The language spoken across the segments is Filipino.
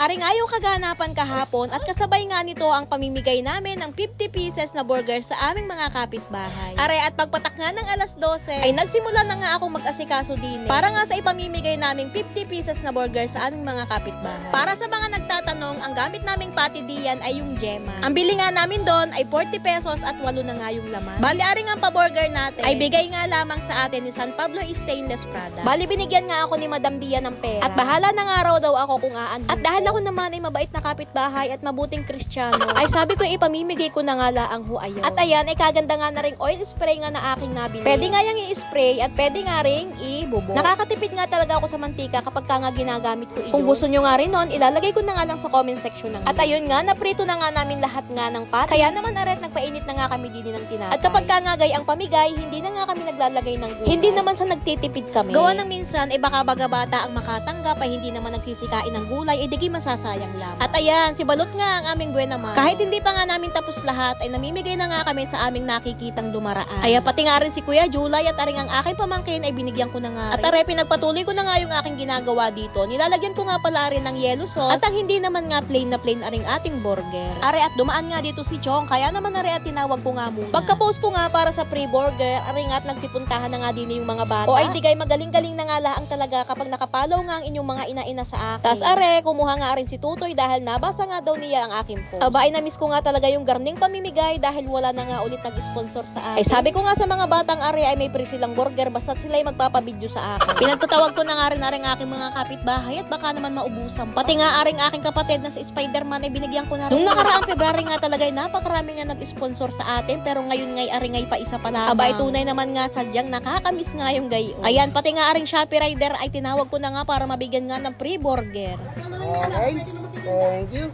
Ari nga yung kaganapan kahapon at kasabay nga nito ang pamimigay namin ng 50 pieces na burger sa aming mga kapitbahay. Are at pagpatak nga ng alas 12 ay nagsimula na nga akong mag-asikaso din para nga sa ipamimigay naming 50 pieces na burger sa aming mga kapitbahay. Para sa mga nagtatanong, ang gamit naming pati diyan ay yung Gemma. Ang bili nga namin doon ay 40 pesos at 8 na nga yung laman. Bali ari nga pa-burger natin ay bigay nga lamang sa atin ni San Pablo Stainless Product. Bali binigyan nga ako ni Madam Dia ng pera. At bahala na nga raw daw ako kung aan. At dahil ako naman ay mabait na kapitbahay at mabuting Kristiyano, ay sabi ko ipamimigay ko na nga laang huayaw. At ayan ay kaganda nga na ring oil spray nga na aking nabili. Pwede nga yung i-spray at pwede nga ring i-bubok. Nakakatipid nga talaga ako sa mantika kapag ka nga ginagamit ko iyon. Kung gusto nyo nga rin nun, ilalagay ko na nga lang sa comment section ng At ayun nga, naprito na nga namin lahat nga ng pat. Kaya naman aret nagpainit na nga kami din ng tinapay. At kapag ka nga gay ang pamigay, hindi na nga kami naglalagay ng gulay. Hindi naman sa nagtitipid kami. Gawa ng minsan, baka baga bata ang makatanggap ay hindi naman nagsisikain ng gulay, digi masasayang lang. At ayan, si Balot nga ang aming buwan naman. Kahit hindi pa nga namin tapos lahat, ay namimigay na nga kami sa aming nakikitang dumaraan. Kaya pati nga rin si Kuya Julay at aring ang aking pamangkin ay binigyan ko na nga rin. At are, pinagpatuloy ko na nga yung aking ginagawa dito. Nilalagyan ko nga pala rin ng yellow sauce. At ang hindi naman nga plain na plain aring ating burger. Are at dumaan nga dito si Chong, kaya naman are at tinawag ko nga muna. Pagka-post ko nga para sa free burger, are nga at nagsipuntahan na nga din yung mga bata. O ay di kay magaling-galing na nga laang talaga kapag nakapalaw nga ang inyong mga ina-ina sa akin. Tas are, kumuha nga rin si Tutoy dahil nabasa nga daw niya ang aking post. Aba ay na-miss ko nga talaga yung garning pamimigay dahil wala na nga ulit nag-sponsor sa akin. Ay sabi ko nga sa mga batang are ay may free silang burger basta sila ay magpapabidyo sa akin. Pinagtatawag ko na nga rin aring aking mga kapitbahay at baka naman maubusan. Pati nga aring aking kapatid na si Spider-Man ay binigyan ko na rin. Nung nakaraang February nga talaga ay napakarami nga nag-sponsor sa atin pero ngayon ngay aring ay pa isa pa lamang. Aba ay tunay naman nga sadyang nakakamiss nga yung gayon. Ayan, pati nga aring Shopee Rider ay tinawag ko na nga para mabigyan nga ng free burger. Okay, thank you.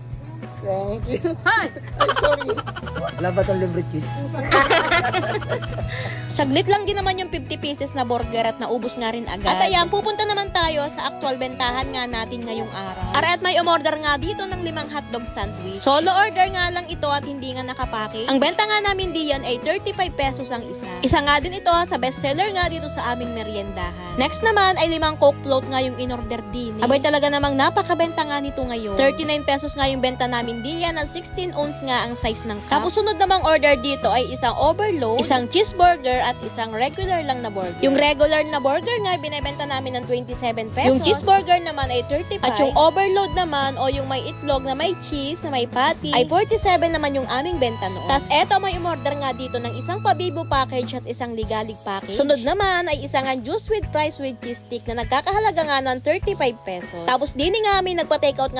Thank you. Hi! Sorry. Wala ba itong libre cheese? Saglit lang din naman yung 50 pieces na burger at naubos nga rin agad. At ayan, pupunta naman tayo sa actual bentahan nga natin ngayong araw. At may umorder nga dito ng 5 hotdog sandwich. Solo order nga lang ito at hindi nga nakapake. Ang benta nga namin diyan ay 35 pesos ang isa. Isa nga din ito sa bestseller nga dito sa aming meriendahan. Next naman ay 5 Coke float nga yung in-order din. Abay talaga namang napakabenta nga nito ngayon. 39 pesos nga yung benta namin diyan at 16 ounce nga ang size ng cup. Tapos sunod namang order dito ay isang overload, isang cheeseburger at isang regular lang na burger. Yung regular na burger nga binebenta namin ng 27 pesos. Yung cheeseburger naman ay 35. At yung overload naman o yung may itlog na may cheese, na may patty ay 47 naman yung aming benta noon. Tapos eto may umorder nga dito ng isang pabibo package at isang ligalig package. Sunod naman ay isang juice with fries with cheese stick na nagkakahalaga nga ng 35 pesos. Tapos din nga kami nagpa-take out nga